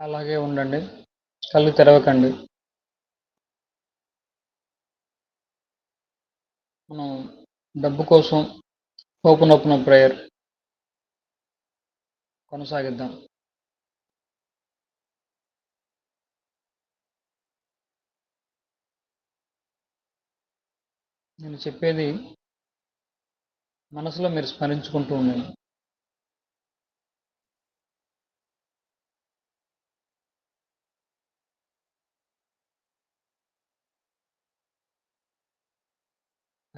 అలాగే ఉండండి. కళ్ళు తెరవకండి. మనం డబ్బు కోసం ఓపెన్ ప్రేయర్ కొనసాగిద్దాం. నేను చెప్పేది మనసులో మీరు స్మరించుకుంటూ ఉండండి.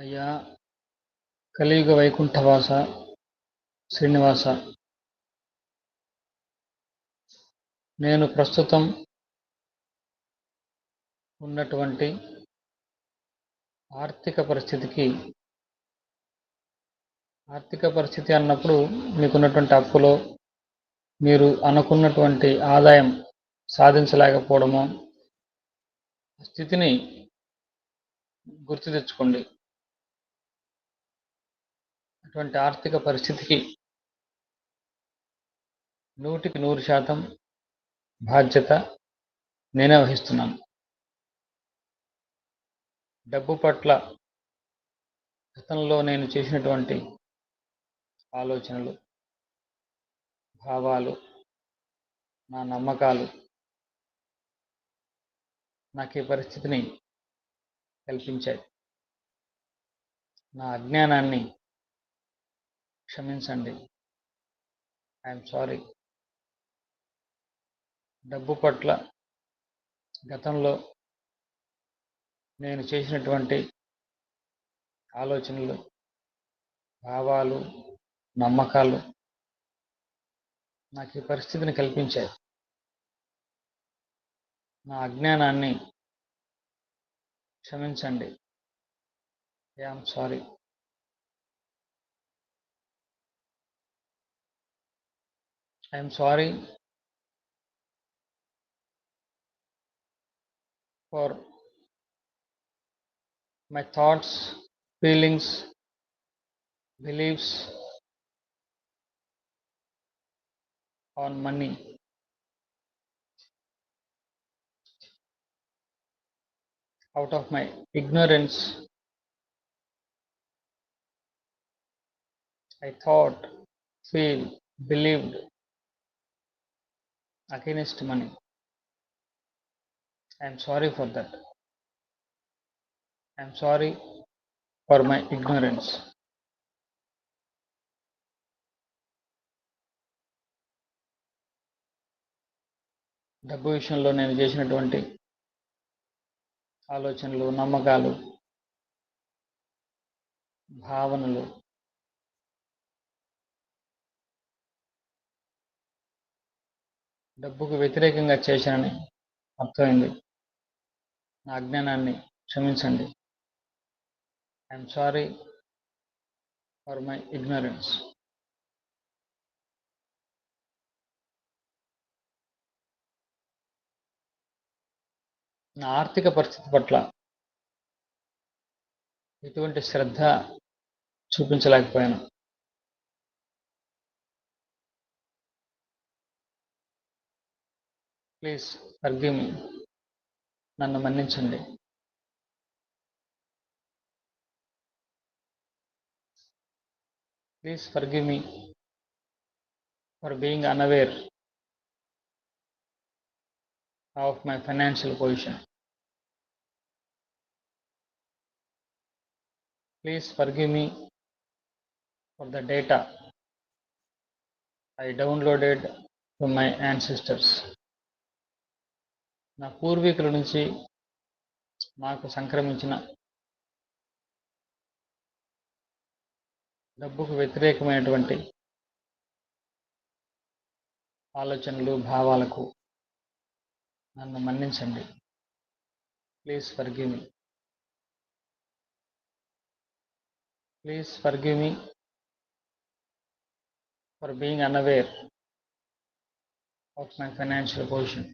అయ్యా కలియుగ వైకుంఠవాస శ్రీనివాస, నేను ప్రస్తుతం ఉన్నటువంటి ఆర్థిక పరిస్థితి అన్నప్పుడు మీకున్నటువంటి అప్పులో మీరు అనుకున్నటువంటి ఆదాయం సాధించలేకపోవడము స్థితిని గుర్తు తెచ్చుకోండి. అటువంటి ఆర్థిక పరిస్థితికి 100% బాధ్యత నేనే వహిస్తున్నాను. డబ్బు పట్ల గతంలో నేను చేసినటువంటి ఆలోచనలు, భావాలు, నా నమ్మకాలు నాకు ఈ పరిస్థితిని కల్పించాయి. నా అజ్ఞానాన్ని క్షమించండి. I'm sorry. డబ్బు పట్ల గతంలో నేను చేసినటువంటి ఆలోచనలు, భావాలు, నమ్మకాలు నాకు ఈ పరిస్థితిని కల్పించాయి. నా అజ్ఞానాన్ని క్షమించండి. I'm sorry. I'm sorry for my thoughts, feelings, beliefs on money. Out of my ignorance, I thought, feel, believed against money. I am sorry for that. I am sorry for my ignorance. డబ్బు విషయంలో నేను చేసినటువంటి ఆలోచనలు, నమ్మకాలు, భావనలు డబ్బుకు వ్యతిరేకంగా చేశానని అర్థమైంది. నా అజ్ఞానాన్ని క్షమించండి. I'm sorry for my ignorance. నా ఆర్థిక పరిస్థితి పట్ల ఎటువంటి శ్రద్ధ చూపించలేకపోయాను. ప్లీజ్ ఫర్గివ్ మీ. నన్ను మన్నించండి. Please forgive me for being unaware of my financial position. Please forgive me for the data I downloaded from my ancestors. నా పూర్వీకుల నుంచి నాకు సంక్రమించిన డబ్బుకు వ్యతిరేకమైనటువంటి ఆలోచనలు, భావాలకు నన్ను మన్నించండి. Please forgive me. Please forgive me for being unaware of my financial position.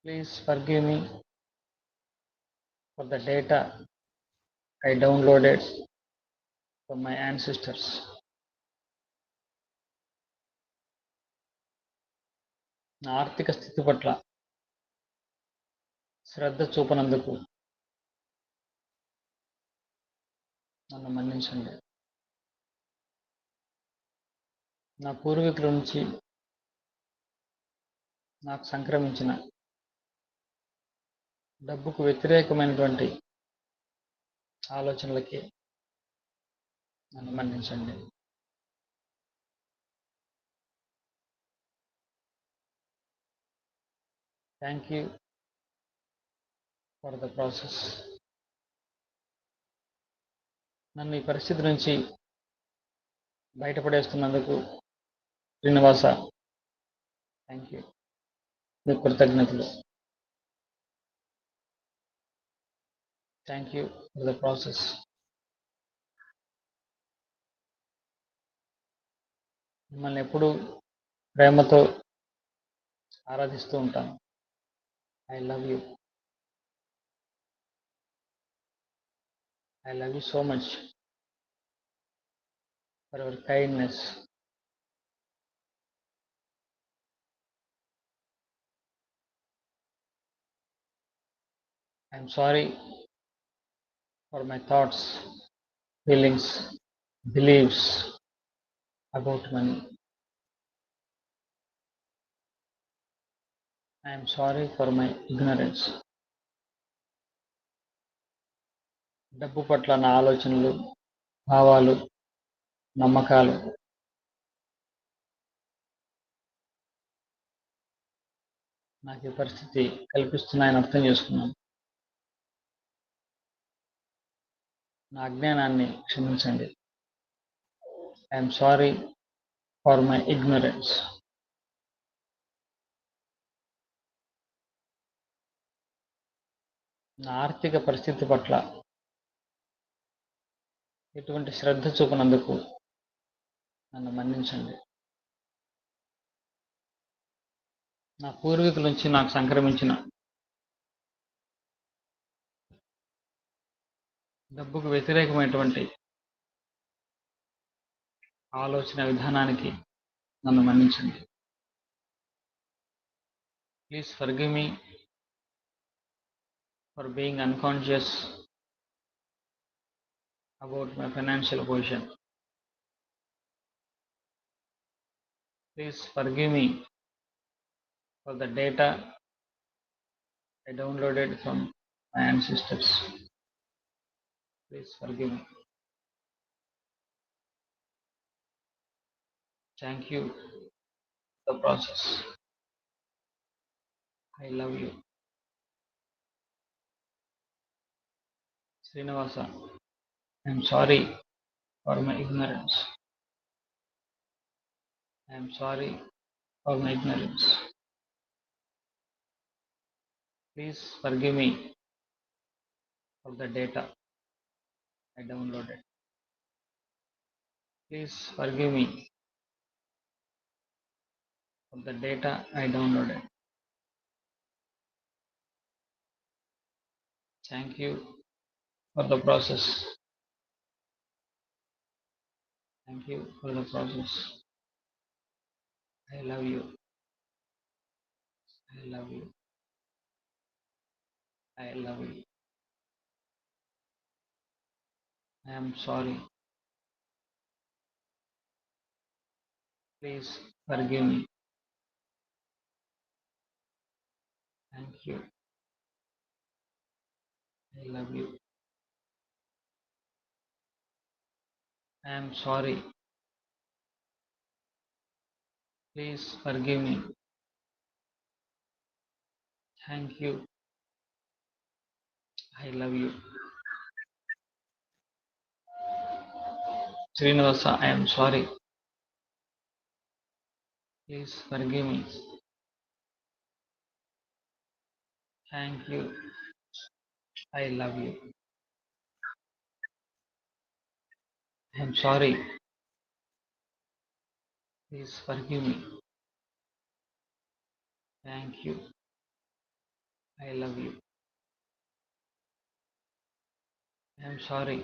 Please forgive me for the data I downloaded from my ancestors. నా ఆర్థిక స్థితి పట్ల శ్రద్ధ చూపనందుకు నన్ను మన్నించండి. నా పూర్వీకుల నుంచి నాకు సంక్రమించిన డబ్బుకు వ్యతిరేకమైనటువంటి ఆలోచనలకి నన్ను మన్నించండి. Thank you for the process. నన్ను ఈ పరిస్థితి నుంచి బయటపడేస్తున్నందుకు శ్రీనివాస థ్యాంక్ యూ. మీకు కృతజ్ఞతలు. Thank you for the process. మిమ్మల్ని ఎప్పుడూ ప్రేమతో ఆరాధిస్తూ ఉంటాను. I love you. I love you so much for your kindness. I am sorry for my thoughts, feelings, beliefs about money. I am sorry for my ignorance. డబ్బు పట్ల నా ఆలోచనలు, భావాలు, నమ్మకాలు నాకు ఈ పరిస్థితి కల్పిస్తున్నాయని అర్థం చేసుకున్నాను. నా అజ్ఞానాన్ని క్షమించండి. I am sorry for my ignorance. నా ఆర్థిక పరిస్థితి పట్ల ఎటువంటి శ్రద్ధ చూపనందుకు నన్ను మన్నించండి. నా పూర్వీకుల నుంచి నాకు సంక్రమించిన డబ్బుకు వ్యతిరేకమైనటువంటి ఆలోచన విధానానికి నన్ను మన్నించండి. Please forgive me for being unconscious about my financial position. Please forgive me for the data I downloaded from my ancestors. Please forgive me. Thank you for the process. I love you. Srinivasa, I am sorry for my ignorance. I am sorry for my ignorance. Please forgive me for the data I downloaded. Please forgive me for the data I downloaded. Thank you for the process. Thank you for the process. I love you. I love you. I love you. I am sorry. Please forgive me. Thank you. I love you. I am sorry. Please forgive me. Thank you. I love you. Srinivasa, I am sorry. Please forgive me. Thank you. I love you. I am sorry. Please forgive me. Thank you. I love you. I am sorry.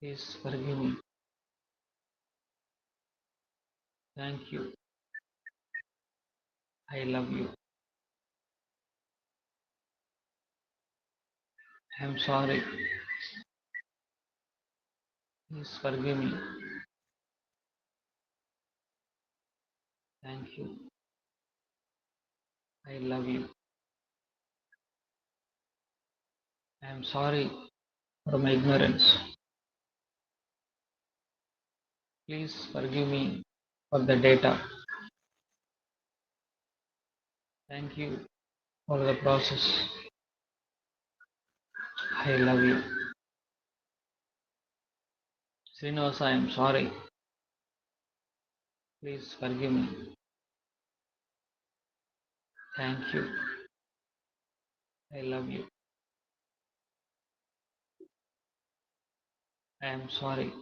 Please forgive me. Thank you. I love you. I'm sorry. Please forgive me. Thank you. I love you. I'm sorry for my ignorance. Please forgive me for the data. Thank you for the process. I love you. Srinivasa, I am sorry. Please forgive me. Thank you. I love you. I am sorry.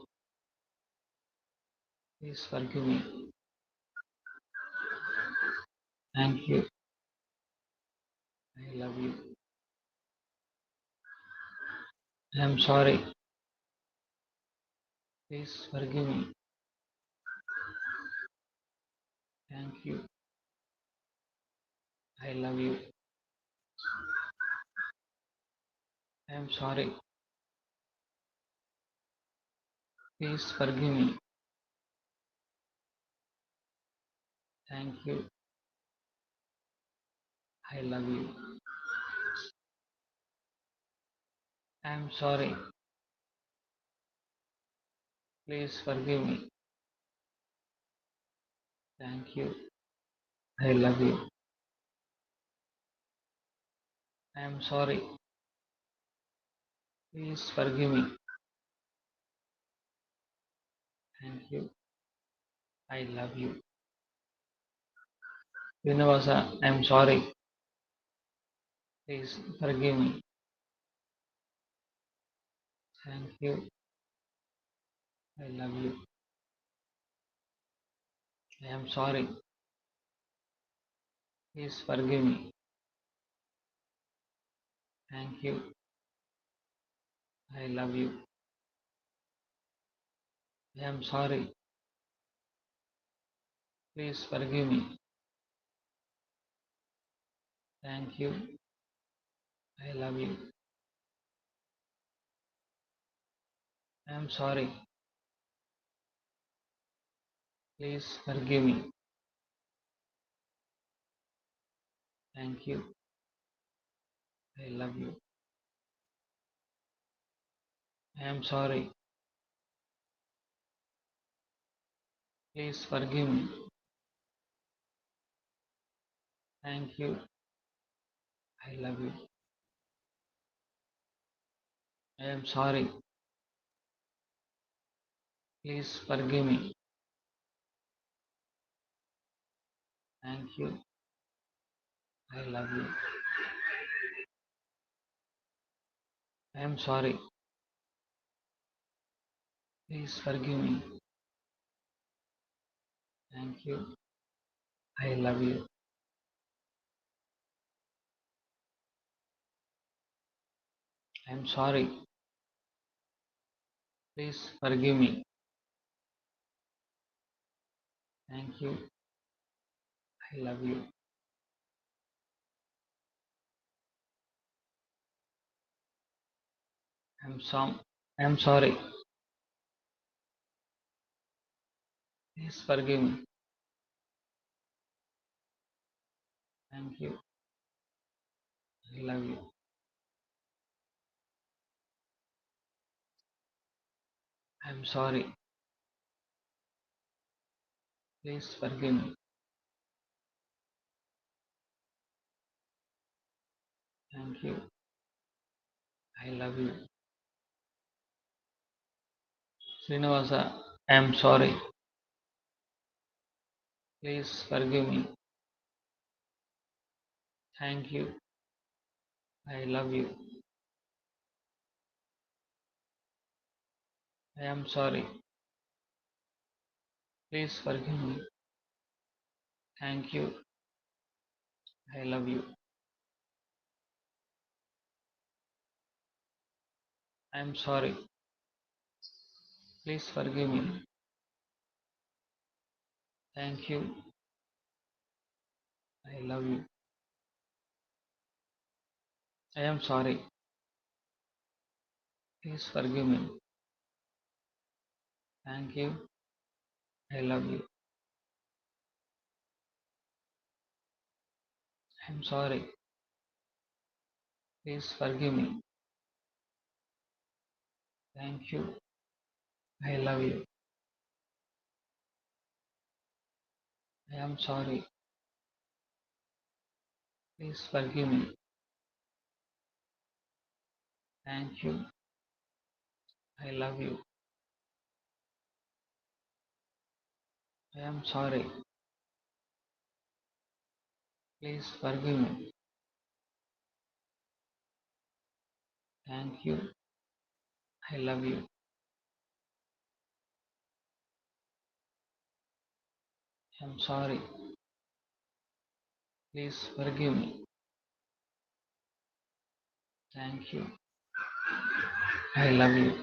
Please forgive me. Thank you. I love you. I am sorry. Please forgive me. Thank you. I love you. I am sorry. Please forgive me. Thank you. I love you. I am sorry. Please forgive me. Thank you. I love you. I am sorry. Please forgive me. Thank you. I love you. Srinivasa, I am sorry. Please forgive me. Thank you. I love you. I am sorry. Please forgive me. Thank you. I love you. I am sorry. Please forgive me. Thank you. I love you. I am sorry. Please forgive me. Thank you. I love you. I am sorry. Please forgive me. Thank you. I love you. I am sorry. Please forgive me. Thank you. I love you. I am sorry. Please forgive me. Thank you. I love you. I am sorry. Please forgive me. Thank you. I love you. I am sorry. Please forgive me. Thank you. I love you. I am sorry. Please forgive me. Thank you. I love you. Srinivasa, I am sorry. Please forgive me. Thank you. I love you. I am sorry. Please forgive me. Thank you. I love you. I am sorry. Please forgive me. Thank you. I love you. I am sorry. Please forgive me. Thank you. I love you. I am sorry. Please forgive me. Thank you. I love you. I am sorry. Please forgive me. Thank you. I love you. I am sorry. Please forgive me. Thank you. I love you. I am sorry. Please forgive me. Thank you. I love you.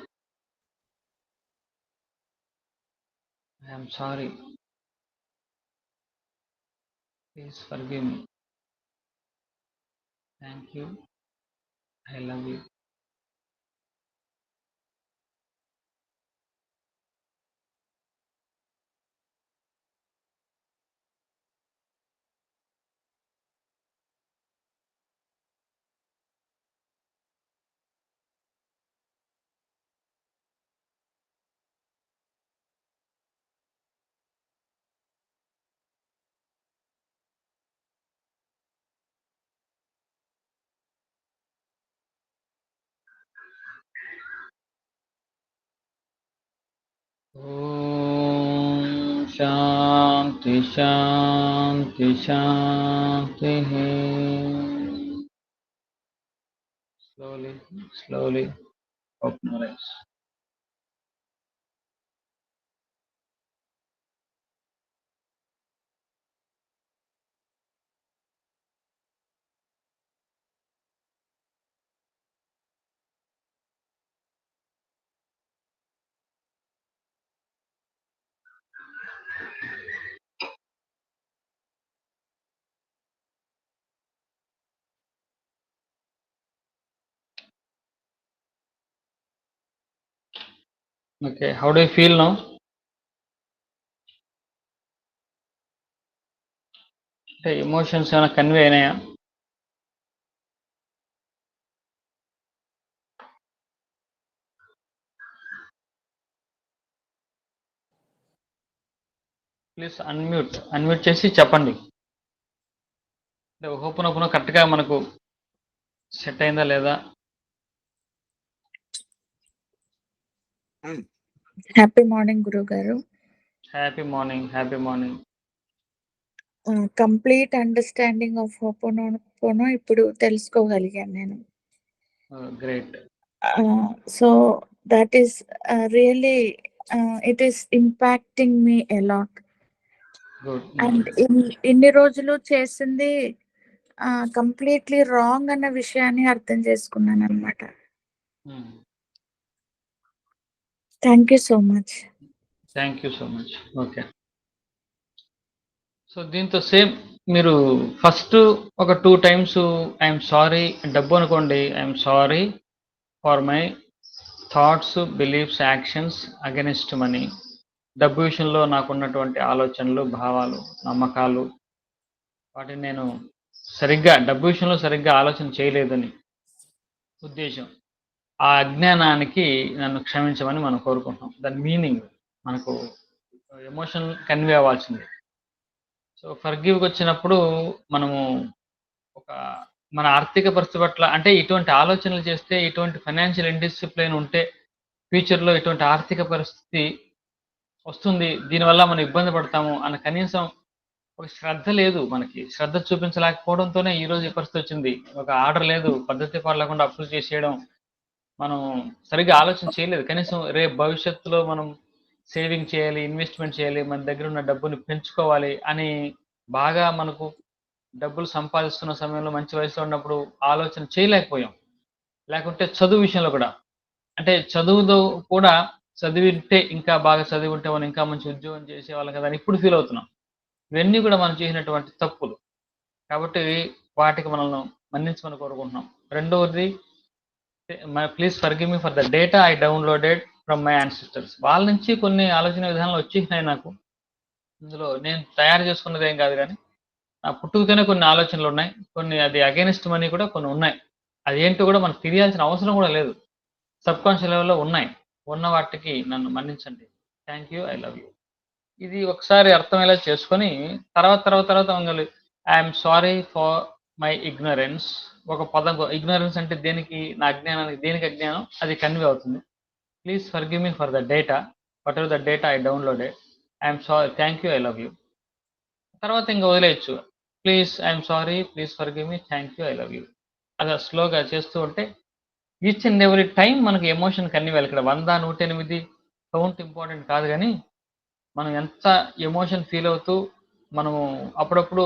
I am sorry. Please forgive me. Thank you. I love you. Om Shanti Shanti Shanti. Slowly, slowly open your eyes. Okay, how do you feel now? అంటే emotions ఏమైనా convey అయినాయా? Please unmute చేసి చెప్పండి. అంటే open కరెక్ట్గా మనకు set అయిందా లేదా? హ్యాపీ మార్నింగ్ గురువు గారు. Happy morning. Happy morning. Complete understanding of Ho'oponopono ఇప్పుడు తెలుసుకోగలిగాను నేను. Great. So that is really it is impacting me a lot. Good. And ఇన్ని రోజులు చేసింది కంప్లీట్లీ రాంగ్ అన్న విషయాన్ని అర్థం చేసుకున్నాను అనమాట. Thank you so much. Thank you so much. Okay, so దీంతో సేమ్ మీరు ఫస్ట్ ఒక 2 times ఐఎమ్ సారీ డబ్బు అనుకోండి. I'm sorry for my thoughts, beliefs, actions against money. డబ్బు విషయంలో నాకున్నటువంటి ఆలోచనలు, భావాలు, నమ్మకాలు, వాటిని నేను డబ్బు విషయంలో సరిగ్గా ఆలోచన చేయలేదని ఉద్దేశం. ఆ అజ్ఞానానికి నన్ను క్షమించమని మనం కోరుకుంటున్నాం. దాని మీనింగ్ మనకు ఎమోషన్ కన్వే అవ్వాల్సింది. సో ఫర్గివ్కి వచ్చినప్పుడు మనము ఒక మన ఆర్థిక పరిస్థితి పట్ల, అంటే ఇటువంటి ఆలోచనలు చేస్తే, ఇటువంటి ఫైనాన్షియల్ ఇండిసిప్లిన్ ఉంటే ఫ్యూచర్లో ఇటువంటి ఆర్థిక పరిస్థితి వస్తుంది, దీనివల్ల మనం ఇబ్బంది పడతాము అన్న కనీసం ఒక శ్రద్ధ లేదు. మనకి శ్రద్ధ చూపించలేకపోవడంతోనే ఈరోజు ఈ పరిస్థితి వచ్చింది. ఒక ఆర్డర్ లేదు, పద్ధతి లేకుండా అప్పులు చేసేయడం, మనం సరిగ్గా ఆలోచన చేయలేదు. కనీసం రేపు భవిష్యత్తులో మనం సేవింగ్ చేయాలి, ఇన్వెస్ట్మెంట్ చేయాలి, మన దగ్గర ఉన్న డబ్బుని పెంచుకోవాలి అని బాగా మనకు డబ్బులు సంపాదిస్తున్న సమయంలో మంచి వయసులో ఉన్నప్పుడు ఆలోచన చేయలేకపోయాం. లేకుంటే చదువు విషయంలో కూడా, అంటే చదువుతో కూడా చదివింటే ఇంకా బాగా చదివి ఉంటే మనం ఇంకా మంచి ఉద్యోగం చేసేవాళ్ళం కదా అని ఇప్పుడు ఫీల్ అవుతున్నాం. ఇవన్నీ కూడా మనం చేసినటువంటి తప్పులు. కాబట్టి వాటికి మనల్ని మన్నించమని కోరుకుంటున్నాం. రెండవది, please forgive me for the data I downloaded from my ancestors. వాళ్ళ నుంచి కొన్ని ఆలోచన విధానాలు వచ్చేసినాయి నాకు. ఇందులో నేను తయారు చేసుకున్నది ఏం కాదు కానీ నా పుట్టుకతోనే కొన్ని ఆలోచనలు ఉన్నాయి. కొన్ని అది అగైనిస్ట్ మనీ కూడా కొన్ని ఉన్నాయి. అది ఏంటో కూడా మనకు తెలియాల్సిన అవసరం కూడా లేదు. సబ్ కాన్షియస్ లెవెల్లో ఉన్నాయి. ఉన్న వాటికి నన్ను మన్నించండి. Thank you, I love you. ఇది ఒకసారి అర్థమయ్యేలా చేసుకొని తర్వాత I'm sorry for my ignorance. ఒక పదం ఇగ్నరెన్స్ అంటే దేనికి, నా అజ్ఞానానికి దేనికి అజ్ఞానం, అది కన్వే అవుతుంది. Please forgive me for the data, whatever the data I downloaded, I'm sorry, thank you, I love you. తర్వాత ఇంకా వదిలేయచ్చు. Please I'm sorry, please forgive me, thank you, I love you. అలా స్లోగా చేస్తూ ఉంటే each and every time మనకి emotion convey. ఇక్కడ 100, 108 count important కాదు కానీ మనం ఎంత ఎమోషన్ ఫీల్ అవుతూ మనము అప్పుడప్పుడు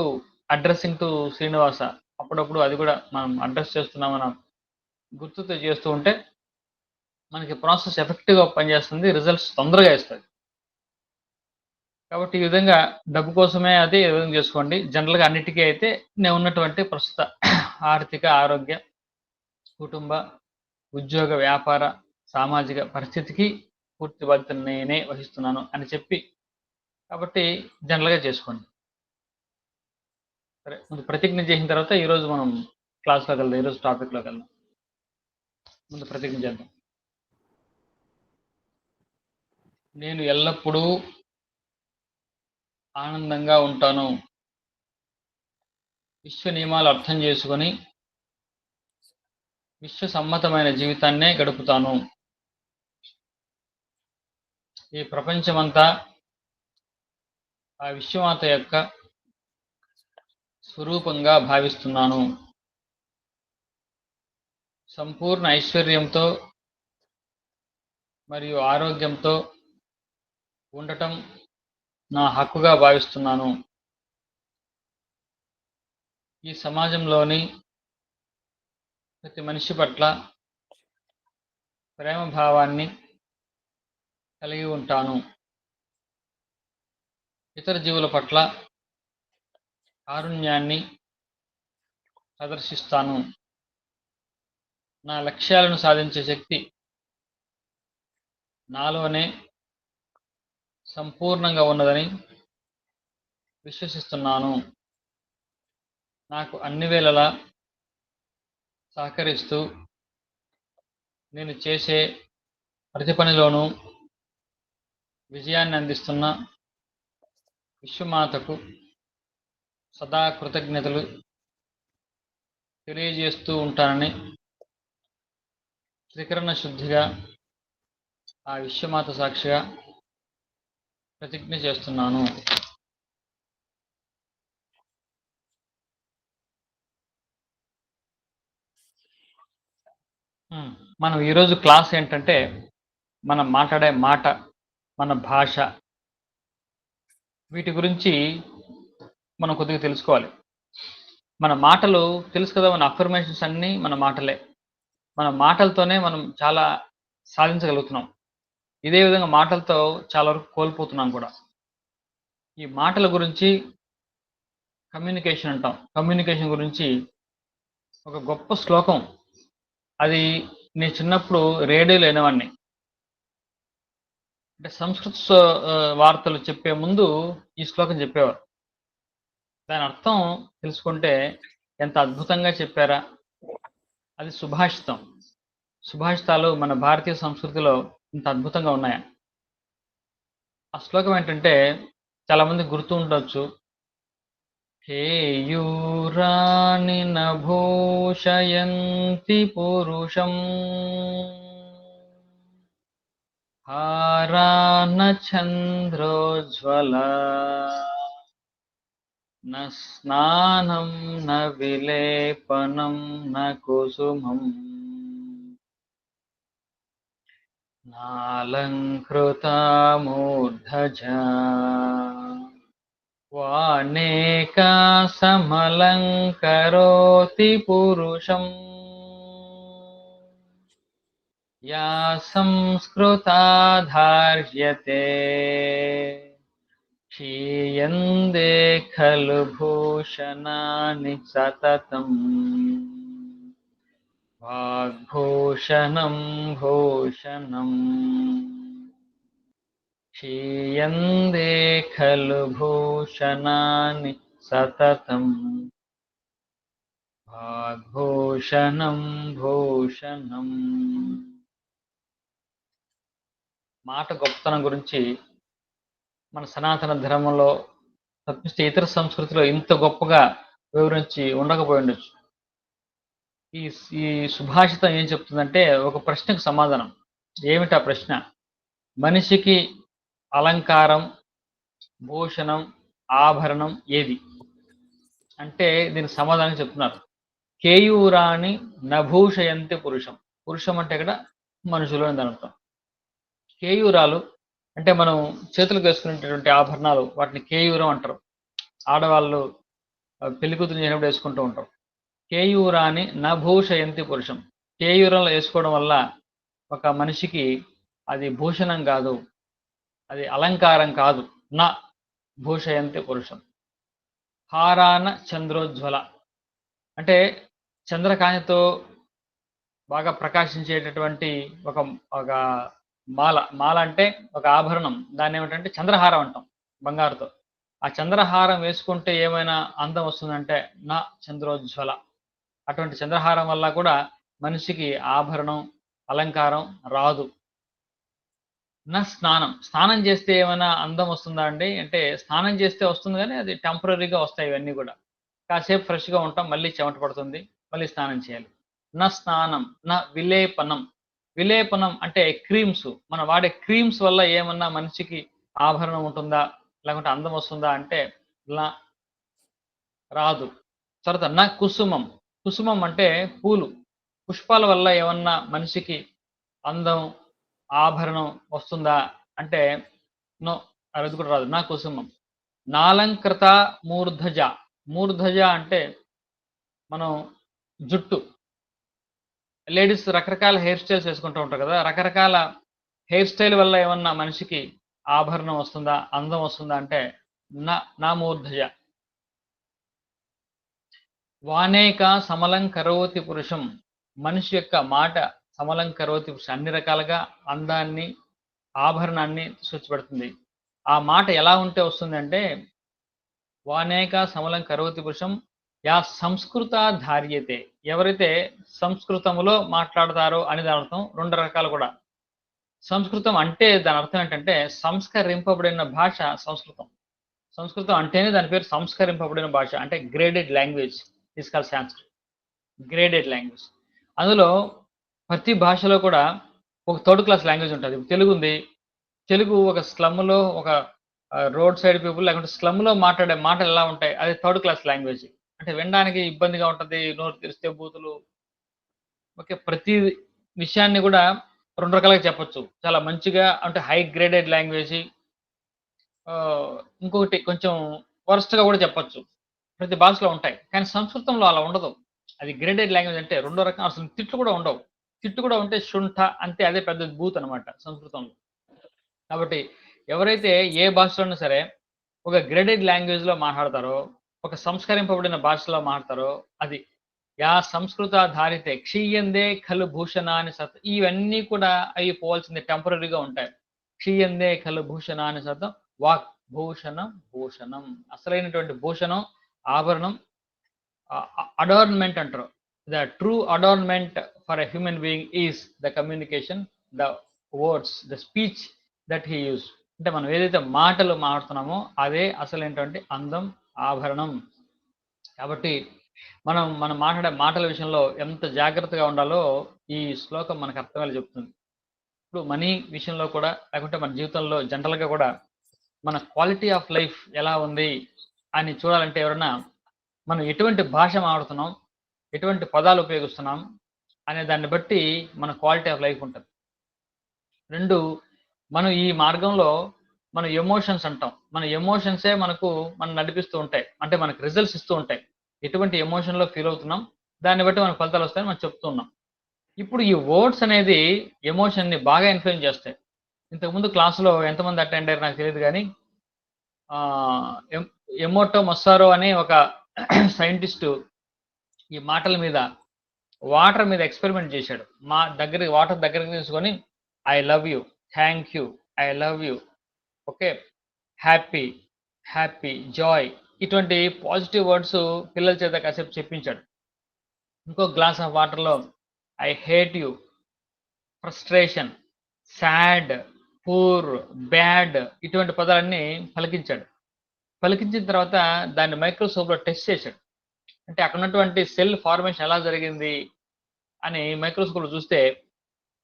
అడ్రస్సింగ్ టు శ్రీనివాస, అప్పుడప్పుడు అది కూడా మనం అడ్రస్ చేస్తున్నామన్న గుర్తుతో చేస్తూ ఉంటే మనకి ప్రాసెస్ ఎఫెక్టివ్గా పనిచేస్తుంది, రిజల్ట్స్ తొందరగా ఇస్తుంది. కాబట్టి ఈ విధంగా డబ్బు కోసమే అది ఈ విధంగా చేసుకోండి. జనరల్గా అన్నిటికీ అయితే నేను ఉన్నటువంటి ప్రస్తుత ఆర్థిక, ఆరోగ్య, కుటుంబ, ఉద్యోగ, వ్యాపార, సామాజిక పరిస్థితికి పూర్తి బాధ్యత నేనే వహిస్తున్నాను అని చెప్పి, కాబట్టి జనరల్గా చేసుకోండి. సరే, ముందు ప్రతిజ్ఞ చేసిన తర్వాత ఈరోజు మనం క్లాస్లోకి వెళ్దాం, ఈరోజు టాపిక్లోకి వెళ్దాం. ముందు ప్రతిజ్ఞ చేద్దాం. నేను ఎల్లప్పుడూ ఆనందంగా ఉంటాను. విశ్వ నియమాలు అర్థం చేసుకొని విశ్వసమ్మతమైన జీవితాన్నే గడుపుతాను. ఈ ప్రపంచమంతా ఆ విశ్వమాత యొక్క స్వరూపంగా భావిస్తున్నాను. సంపూర్ణ ఐశ్వర్యంతో మరియు ఆరోగ్యంతో ఉండటం నా హక్కుగా భావిస్తున్నాను. ఈ సమాజంలోని ప్రతి మనిషి పట్ల ప్రేమ భావాన్ని కలిగి ఉంటాను. ఇతర జీవుల పట్ల కారుణ్యాన్ని ప్రదర్శిస్తాను. నా లక్ష్యాలను సాధించే శక్తి నాలోనే సంపూర్ణంగా ఉన్నదని విశ్వసిస్తున్నాను. నాకు అన్ని వేళలా సహకరిస్తూ నేను చేసే ప్రతి పనిలోనూ విజయాన్ని అందిస్తున్న విశ్వమాతకు సదా కృతజ్ఞతలు తెలియజేస్తూ ఉంటానని త్రికరణ శుద్ధిగా ఆ విశ్వమాత సాక్షిగా ప్రతిజ్ఞ చేస్తున్నాను. మనం ఈరోజు క్లాస్ ఏంటంటే మనం మాట్లాడే మాట, మన భాష, వీటి గురించి మనం కొద్దిగా తెలుసుకోవాలి. మన మాటలు తెలుసు కదా, మన అఫర్మేషన్స్ అన్నీ మన మాటలే. మన మాటలతోనే మనం చాలా సాధించగలుగుతున్నాం. ఇదే విధంగా మాటలతో చాలా వరకు కోల్పోతున్నాం కూడా. ఈ మాటల గురించి కమ్యూనికేషన్ అంటాం. కమ్యూనికేషన్ గురించి ఒక గొప్ప శ్లోకం, అది నేను చిన్నప్పుడు రేడియోలో వినేవాడిని. అంటే సంస్కృత వార్తలు చెప్పే ముందు ఈ శ్లోకం చెప్పేవారు. దాని అర్థం తెలుసుకుంటే ఎంత అద్భుతంగా చెప్పారా. అది సుభాషితం. సుభాషితాలు మన భారతీయ సంస్కృతిలో ఇంత అద్భుతంగా ఉన్నాయా. ఆ శ్లోకం ఏంటంటే చాలామంది గుర్తు ఉండొచ్చు. కేయూరాని నభూషయంతి పురుషం హారాన చంద్రోజ్వల న స్నానం న విలేపనం న కుసుమం నాలంకృతా మూర్ధజా వానేకా సమలంకరోతి పురుషం యా సంస్కృతా ధార్యతే క్షీయందే ఖలు భూషణాని సతతం వాగ్భూషణం భూషణం క్షీయందే ఖలు భూషణాని సతతం వాగ్భూషణం భూషణం. మాట గొప్పతనం గురించి మన సనాతన ధర్మంలో తప్పిస్తే ఇతర సంస్కృతిలో ఇంత గొప్పగా వివరించి ఉండకపోయి ఉండొచ్చు. ఈ ఈ సుభాషితం ఏం చెప్తుందంటే ఒక ప్రశ్నకు సమాధానం. ఏమిటా ప్రశ్న? మనిషికి అలంకారం, భూషణం, ఆభరణం ఏది అంటే దీనికి సమాధానం చెప్తున్నారు. కేయూరాని నభూషయంతి పురుషం. పురుషం అంటే ఇక్కడ మనుషులు అని దాని అర్థం. కేయూరాలు అంటే మనం చేతులకు వేసుకునేటటువంటి ఆభరణాలు, వాటిని కేయూరం అంటారు. ఆడవాళ్ళు పెళ్లి కూతురు చేసినప్పుడు వేసుకుంటూ ఉంటారు. కేయూరాని నభూషయంతి పురుషం. కేయూరంలో వేసుకోవడం వల్ల ఒక మనిషికి అది భూషణం కాదు, అది అలంకారం కాదు. నా భూషయంతి పురుషం. హారాన చంద్రోజ్వల అంటే చంద్రకాంతితో బాగా ప్రకాశించేటటువంటి ఒక ఒక మాల అంటే ఒక ఆభరణం. దాన్ని ఏమిటంటే చంద్రహారం అంటాం, బంగారుతో. ఆ చంద్రహారం వేసుకుంటే ఏమైనా అందం వస్తుందంటే నా చంద్రోజ్వల. అటువంటి చంద్రహారం వల్ల కూడా మనిషికి ఆభరణం, అలంకారం రాదు. నా స్నానం. స్నానం చేస్తే ఏమైనా అందం వస్తుందా అండి అంటే స్నానం చేస్తే వస్తుంది, కానీ అది టెంపరీగా వస్తాయి. ఇవన్నీ కూడా కాసేపు ఫ్రెష్గా ఉంటాం, మళ్ళీ చెమట పడుతుంది, మళ్ళీ స్నానం చేయాలి. నా స్నానం. నా విలేపనం. విలేపనం అంటే క్రీమ్స్. మనం వాడే క్రీమ్స్ వల్ల ఏమన్నా మనిషికి ఆభరణం ఉంటుందా, లేకుంటే అందం వస్తుందా అంటే రాదు. తర్వాత నా కుసుమం. కుసుమం అంటే పూలు. పుష్పాల వల్ల ఏమన్నా మనిషికి అందం, ఆభరణం వస్తుందా అంటే నో, అది కూడా రాదు. నా కుసుమం. నాలంకృత మూర్ధజ. మూర్ధజ అంటే మనం జుట్టు. లేడీస్ రకరకాల హెయిర్ స్టైల్స్ వేసుకుంటూ ఉంటారు కదా. రకరకాల హెయిర్ స్టైల్ వల్ల ఏమన్నా మనిషికి ఆభరణం వస్తుందా, అందం వస్తుందా అంటే నా మూర్ధజ. వానేక సమలం కరోతి పురుషం. మనిషి యొక్క మాట సమలం కరోతి పురుషం. అన్ని రకాలుగా అందాన్ని, ఆభరణాన్ని సూచిపెడుతుంది. ఆ మాట ఎలా ఉంటే వస్తుంది అంటే వానేక సమలం కరోతి పురుషం యా సంస్కృత ధార్యతే. ఎవరైతే సంస్కృతములో మాట్లాడతారో అని దాని అర్థం. రెండు రకాలు కూడా. సంస్కృతం అంటే దాని అర్థం ఏంటంటే సంస్కరింపబడిన భాష సంస్కృతం. సంస్కృతం అంటేనే దాని పేరు సంస్కరింపబడిన భాష. అంటే graded language is called Sanskrit. Graded language. అందులో ప్రతి భాషలో కూడా ఒక థర్డ్ క్లాస్ లాంగ్వేజ్ ఉంటుంది. తెలుగు ఉంది. తెలుగు ఒక స్లమ్లో, ఒక రోడ్ సైడ్ పీపుల్ లేకుంటే స్లమ్లో మాట్లాడే మాటలు ఎలా ఉంటాయి, అది థర్డ్ క్లాస్ లాంగ్వేజ్. అంటే వినడానికి ఇబ్బందిగా ఉంటుంది, నోరు తెరిస్తే బూతులు. ఓకే, ప్రతి విషయాన్ని కూడా రెండు రకాలుగా చెప్పొచ్చు. చాలా మంచిగా అంటే హై గ్రేడెడ్ లాంగ్వేజ్, ఇంకొకటి కొంచెం వరస్ట్గా కూడా చెప్పొచ్చు. ప్రతి భాషలో ఉంటాయి. కానీ సంస్కృతంలో అలా ఉండదు. అది గ్రేడెడ్ లాంగ్వేజ్ అంటే రెండో రకం. అసలు తిట్లు కూడా ఉండవు. తిట్టు కూడా ఉంటే శుంఠ అంతే, అదే పెద్ద బూత్ అనమాట సంస్కృతంలో. కాబట్టి ఎవరైతే ఏ భాషలోనూ సరే ఒక గ్రేడెడ్ లాంగ్వేజ్లో మాట్లాడతారో, ఒక సంస్కరింపబడిన భాషలో మాట్లాడతారో అది యా సంస్కృత ధారితే క్షీయందే ఖలు భూషణాని సత్. ఇవన్నీ కూడా అవి పోవాల్సిందే, టెంపరీగా ఉంటాయి. క్షీయందే ఖలు భూషణాని సత్ వాక్ భూషణం భూషణం. అసలైనటువంటి భూషణం, ఆభరణం, అడార్న్మెంట్ అంటారు. The true adornment for a human being is the communication, the words, the speech that he use. అంటే మనం ఏదైతే మాటలు మాట్లాడుతున్నామో అదే అసలైనటువంటి అందం, ఆభరణం. కాబట్టి మనం మాట్లాడే మాటల విషయంలో ఎంత జాగ్రత్తగా ఉండాలో ఈ శ్లోకం మనకు అర్థమయ్యేలా చెప్తుంది. ఇప్పుడు మనీ విషయంలో కూడా, లేకుంటే మన జీవితంలో జనరల్గా కూడా మన క్వాలిటీ ఆఫ్ లైఫ్ ఎలా ఉంది అని చూడాలంటే ఎవరైనా మనం ఎటువంటి భాష మాట్లాడుతున్నాం, ఎటువంటి పదాలు ఉపయోగిస్తున్నాం అనే దాన్ని బట్టి మన క్వాలిటీ ఆఫ్ లైఫ్ ఉంటుంది. రెండు, మనం ఈ మార్గంలో మన ఎమోషన్స్ అంటాం. మన ఎమోషన్సే మనం నడిపిస్తూ ఉంటాయి. అంటే మనకు రిజల్ట్స్ ఇస్తూ ఉంటాయి. ఎటువంటి ఎమోషన్లో ఫీల్ అవుతున్నాం దాన్ని బట్టి మనకు ఫలితాలు వస్తాయని మనం చెప్తూ ఉన్నాం. ఇప్పుడు ఈ వర్డ్స్ అనేది ఎమోషన్ని బాగా ఇన్ఫ్లుయెన్స్ చేస్తాయి. ఇంతకుముందు క్లాసులో ఎంతమంది అటెండ్ అయ్యారు నాకు తెలియదు, కానీ ఎమోటో మొస్సారో అనే ఒక సైంటిస్టు ఈ మాటల మీద వాటర్ మీద ఎక్స్పెరిమెంట్ చేశాడు. వాటర్ దగ్గరికి తీసుకొని I love you, thank you, I love you, okay, happy, happy, Joy, ఇటువంటి పాజిటివ్ వర్డ్స్ పిల్లల చేత కాసేపు చెప్పించాడు. ఇంకో గ్లాస్ ఆఫ్ వాటర్లో I hate you, frustration, sad, poor, bad, ఇటువంటి పదాలన్నీ పలికించాడు. పలికించిన తర్వాత దాన్ని మైక్రోస్కోప్లో టెస్ట్ చేశాడు. అంటే అక్కడ ఉన్నటువంటి సెల్ ఫార్మేషన్ ఎలా జరిగింది అని మైక్రోస్కోప్లో చూస్తే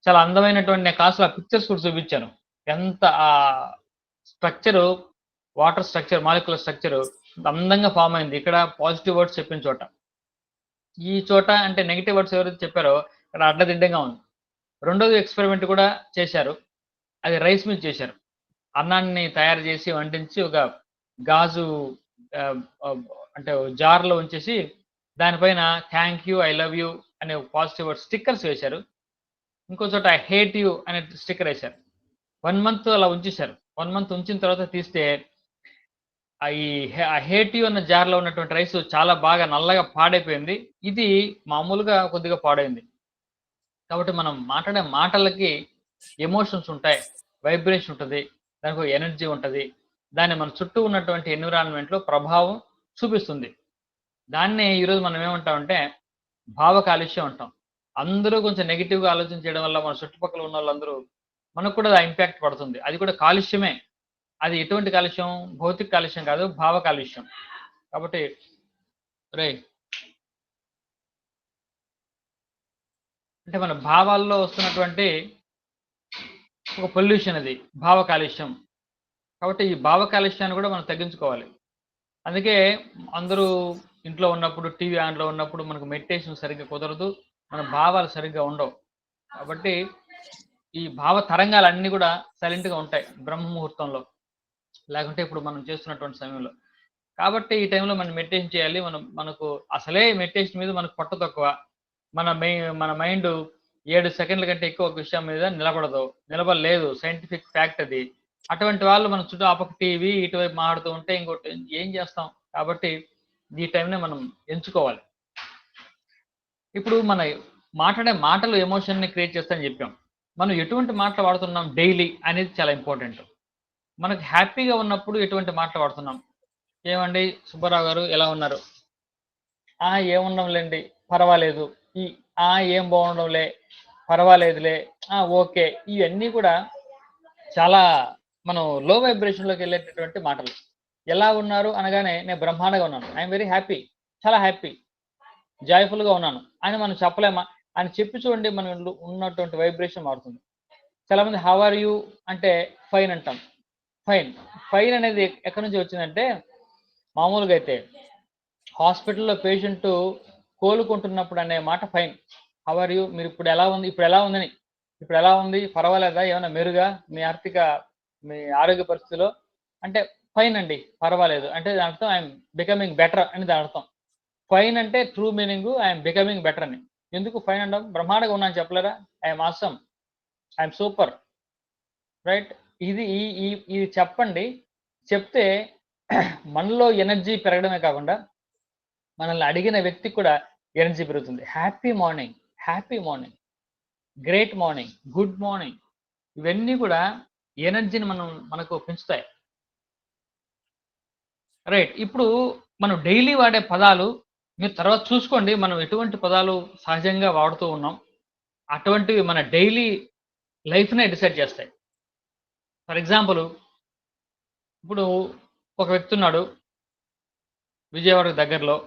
చాలా అందమైనటువంటి, నేను క్లాస్లో ఆ పిక్చర్స్ కూడా చూపించాను. ఎంత ఆ structure, water structure, molecular structure అందంగా ఫామ్ అయింది ఇక్కడ పాజిటివ్ వర్డ్స్ చెప్పిన చోట. ఈ చోట అంటే నెగిటివ్ వర్డ్స్ ఎవరైతే చెప్పారో అక్కడ అడ్డదిడ్డంగా ఉంది. రెండోది ఎక్స్పెరిమెంట్ కూడా చేశారు. అది రైస్ మీద చేశారు. అన్నాన్ని తయారు చేసి వండించి ఒక గాజు అంటే జార్లో ఉంచేసి దానిపైన thank you, I love you అనే పాజిటివ్ వర్డ్ స్టిక్కర్స్ వేశారు. ఇంకో చోట ఐ హేట్ యూ అనే స్టిక్కర్ వేశారు. 1 month అలా ఉంచేశారు. 1 month ఉంచిన తర్వాత తీస్తే ఈ హేట్ యూ అన్న జార్లో ఉన్నటువంటి రైస్ చాలా బాగా నల్లగా పాడైపోయింది. ఇది మామూలుగా కొద్దిగా పాడైంది. కాబట్టి మనం మాట్లాడే మాటలకి ఎమోషన్స్ ఉంటాయి, వైబ్రేషన్ ఉంటుంది, దానికి ఒక ఎనర్జీ ఉంటుంది. దాన్ని మన చుట్టూ ఉన్నటువంటి ఎన్విరాన్మెంట్లో ప్రభావం చూపిస్తుంది. దాన్నే ఈరోజు మనం ఏమంటామంటే భావ కాలుష్యం అంటాం. అందరూ కొంచెం నెగిటివ్గా ఆలోచన చేయడం వల్ల మన చుట్టుపక్కల ఉన్న వాళ్ళందరూ మనకు కూడా ఇంపాక్ట్ పడుతుంది. అది కూడా కాలుష్యమే. అది ఎటువంటి కాలుష్యం? భౌతిక కాలుష్యం కాదు, భావ కాలుష్యం. కాబట్టి అంటే మన భావాల్లో వస్తున్నటువంటి ఒక పొల్యూషన్ అది భావ కాలుష్యం. కాబట్టి ఈ భావ కాలుష్యాన్ని కూడా మనం తగ్గించుకోవాలి. అందుకే అందరూ ఇంట్లో ఉన్నప్పుడు, టీవీ ఆన్లో ఉన్నప్పుడు మనకు మెడిటేషన్ సరిగ్గా కుదరదు, మన భావాలు సరిగ్గా ఉండవు. కాబట్టి ఈ భావ తరంగాలన్నీ కూడా సైలెంట్గా ఉంటాయి బ్రహ్మ ముహూర్తంలో, లేకుంటే ఇప్పుడు మనం చేస్తున్నటువంటి సమయంలో. కాబట్టి ఈ టైంలో మనం మెడిటేషన్ చేయాలి. మనకు అసలే మెడిటేషన్ మీద మనకు పట్టు తక్కువ. మన మైండ్ 7 సెకండ్ల కంటే ఎక్కువ ఒక విషయం మీద నిలబడలేదు. సైంటిఫిక్ ఫ్యాక్ట్ అది. అటువంటి వాళ్ళు మన చుట్టూ ఆపక టీవీ ఇటువైపు మాట్లాడుతూ ఉంటే ఇంకోటి ఏం చేస్తాం? కాబట్టి ఈ టైంనే మనం ఎంచుకోవాలి. ఇప్పుడు మన మాట్లాడే మాటలు ఎమోషన్ని క్రియేట్ చేస్తాయని చెప్పాం. మనం ఎటువంటి మాటలు వాడుతున్నాం డైలీ అనేది చాలా ఇంపార్టెంట్. మనకు హ్యాపీగా ఉన్నప్పుడు ఎటువంటి మాటలు వాడుతున్నాం? ఏమండి సుబ్బారావు గారు ఎలా ఉన్నారు? ఏముండంలేండి, పర్వాలేదు. ఏం బాగుండంలే, పర్వాలేదులే, ఓకే, ఇవన్నీ కూడా చాలా మనం లో వైబ్రేషన్లోకి వెళ్ళేటటువంటి మాటలు. ఎలా ఉన్నారు అనగానే నేను బ్రహ్మాండంగా ఉన్నాను, ఐఎమ్ వెరీ హ్యాపీ, చాలా హ్యాపీ, జాయ్ఫుల్గా ఉన్నాను అని మనం చెప్పలేమా? అని చెప్పి చూడండి, మనం ఉన్నటువంటి వైబ్రేషన్ మారుతుంది. చాలామంది హౌ ఆర్ యూ అంటే ఫైన్ అంటాం. ఫైన్ అనేది ఎక్కడి నుంచి వచ్చిందంటే, మామూలుగా అయితే హాస్పిటల్లో పేషెంట్ కోలుకుంటున్నప్పుడు అనే మాట ఫైన్. హౌ ఆర్ యూ, మీరు ఇప్పుడు ఎలా ఉంది, ఇప్పుడు ఎలా ఉంది, పర్వాలేదా, ఏమైనా మెరుగా మీ ఆరోగ్య పరిస్థితిలో అంటే ఫైన్ అండి, పర్వాలేదు అంటే దాని అర్థం ఐఎమ్ బికమింగ్ బెటర్ అని దాని అర్థం. ఫైన్ అంటే true meaning I'm becoming better అని. ఎందుకు ఫైన్ అంటాం? బ్రహ్మాండంగా ఉన్నాను చెప్పలేరా? I'm awesome, I'm super, right? ఇది చెప్పండి. చెప్తే మనలో ఎనర్జీ పెరగడమే కాకుండా మనల్ని అడిగిన వ్యక్తికి కూడా ఎనర్జీ పెరుగుతుంది. Happy morning, great morning, good morning, ఇవన్నీ కూడా ఎనర్జీని మనకు పెంచుతాయి. రైట్. ఇప్పుడు మనం డైలీ వాడే పదాలు మీరు తర్వాత చూసుకోండి, మనం ఎటువంటి పదాలు సహజంగా వాడుతూ ఉన్నాం, అటువంటివి మన డైలీ లైఫ్నే డిసైడ్ చేస్తాయి. ఫర్ ఎగ్జాంపుల్, ఇప్పుడు ఒక వ్యక్తి ఉన్నాడు విజయవాడకు దగ్గరలో.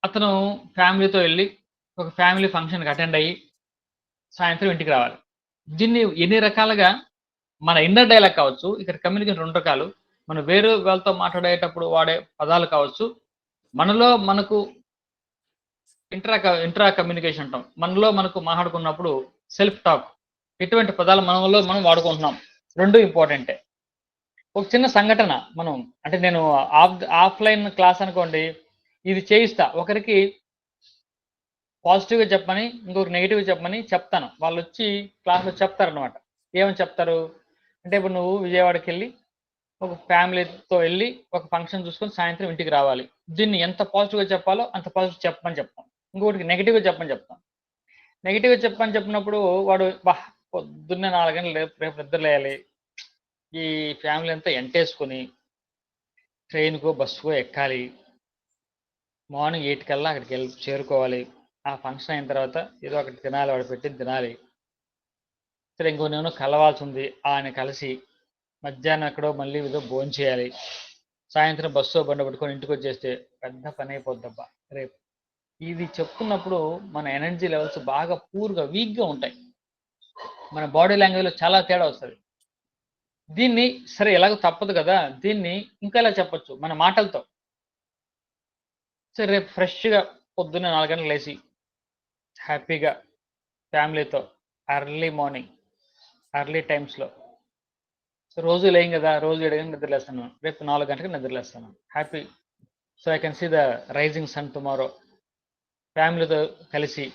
అతను ఫ్యామిలీతో వెళ్ళి ఒక ఫ్యామిలీ ఫంక్షన్కి అటెండ్ అయ్యి సాయంత్రం ఇంటికి రావాలి. దీన్ని ఎన్ని రకాలుగా మన ఇన్నర్ డైలాగ్ కావచ్చు, ఇక్కడ కమ్యూనికేషన్ 2 రకాలు. మనం వేరే వాళ్ళతో మాట్లాడేటప్పుడు వాడే పదాలు కావచ్చు, మనకు ఇంట్రా కమ్యూనికేషన్ అంటాం. మనకు మాట్లాడుకున్నప్పుడు సెల్ఫ్ టాక్, ఎటువంటి పదాలు మనం వాడుకుంటున్నాం, 2 ఇంపార్టెంటే. ఒక చిన్న సంఘటన అంటే నేను ఆఫ్లైన్ క్లాస్ అనుకోండి, ఇది చేయిస్తా. ఒకరికి పాజిటివ్గా చెప్పమని, ఇంకొకరికి నెగిటివ్గా చెప్పమని చెప్తాను. వాళ్ళు వచ్చి క్లాస్లో చెప్తారనమాట. ఏమని చెప్తారు అంటే, ఇప్పుడు నువ్వు విజయవాడకి వెళ్ళి ఒక ఫ్యామిలీతో వెళ్ళి ఒక ఫంక్షన్ చూసుకొని సాయంత్రం ఇంటికి రావాలి. దీన్ని ఎంత పాజిటివ్‌గా చెప్పాలో అంత పాజిటివ్ చెప్పమని చెప్తాం. ఇంకొకటికి నెగెటివ్‌గా చెప్పమని చెప్తాం. నెగెటివ్‌గా చెప్పమని చెప్పినప్పుడు వాడు పొద్దున్నే 4 గంటలు రేపు నిద్ర లేయాలి. ఈ ఫ్యామిలీ అంతా ఎంటేసుకొని ట్రైన్‌కో, బస్సుకో ఎక్కాలి. మార్నింగ్ 8 కల్లా అక్కడికెళ్ళి చేరుకోవాలి. ఆ ఫంక్షన్ అయిన తర్వాత ఏదో ఒకటి తినాలి, వాడు పెట్టింది తినాలి. సరే ఇంకొన్నేమో కలవాల్సుంది. ఆయన కలిసి మధ్యాహ్నం ఎక్కడో మళ్ళీ ఏదో భోంచేయాలి. సాయంత్రం బస్సో, బండో పట్టుకొని ఇంటికొచ్చేస్తే పెద్ద పనైపోద్దబ్బా రేపు. ఇది చెప్తున్నప్పుడు మన ఎనర్జీ లెవెల్స్ బాగా పూర్‌గా, వీక్‌గా ఉంటాయి. మన బాడీ లాంగ్వేజ్‌లో చాలా తేడా వస్తది. దీన్ని సరే ఎలాగో తప్పదు గదా! దీన్ని ఇంకా ఎలా చెప్పొచ్చు మన మాటలతో. సరే రేపు ఫ్రెష్‌గా పొద్దున్నే 4 గంటలకు లేసి, హ్యాపీగా ఫ్యామిలీతో ఎర్లీ మార్నింగ్, ఎర్లీ టైమ్స్‌లో రోజు లేయం గదా! రోజు 7 గంటలకు నిద్రలేస్తాను. రేపు 4 గంటలకు నిద్రలేస్తాను. Happy. So, I can see the rising sun tomorrow. ఫ్యామిలీతో కలిసి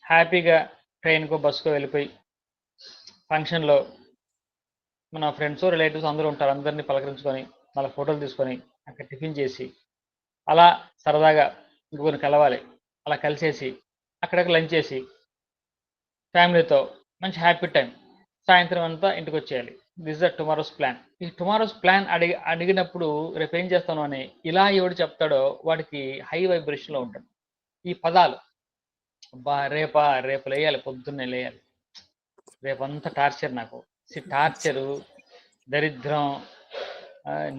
హ్యాపీగా ట్రైన్‌కో, బస్‌కో వెళ్ళిపోయి ఫంక్షన్‌లో మన ఫ్రెండ్స్, రిలేటివ్స్ అందరూ ఉంటారు. అందరిని పలకరించుకొని, మళ్ళా ఫోటోలు తీసుకొని, అక్కడ టిఫిన్ చేసి, అలా సరదాగా ఇంకొకరిని కలవాలి. అలా కలిసేసి, అక్కడ లంచ్ చేసి, ఫ్యామిలీతో మంచి హ్యాపీ టైమ్. సాయంత్రం అంతా ఇంటికొచ్చేయాలి. This the tomorrow's plan. ఈ టుమారోస్ ప్లాన్ అడిగినప్పుడు రేపేం చేస్తాను అని ఇలా ఎవడు చెప్తాడో వాడికి హై వైబ్రేషన్‌లో ఉంటాడు. ఈ పదాలు అబ్బా! రేపు లేయాలి, పొద్దున్నే లేయాలి. రేపంతా టార్చర్ నాకు. టార్చరు, దరిద్రం,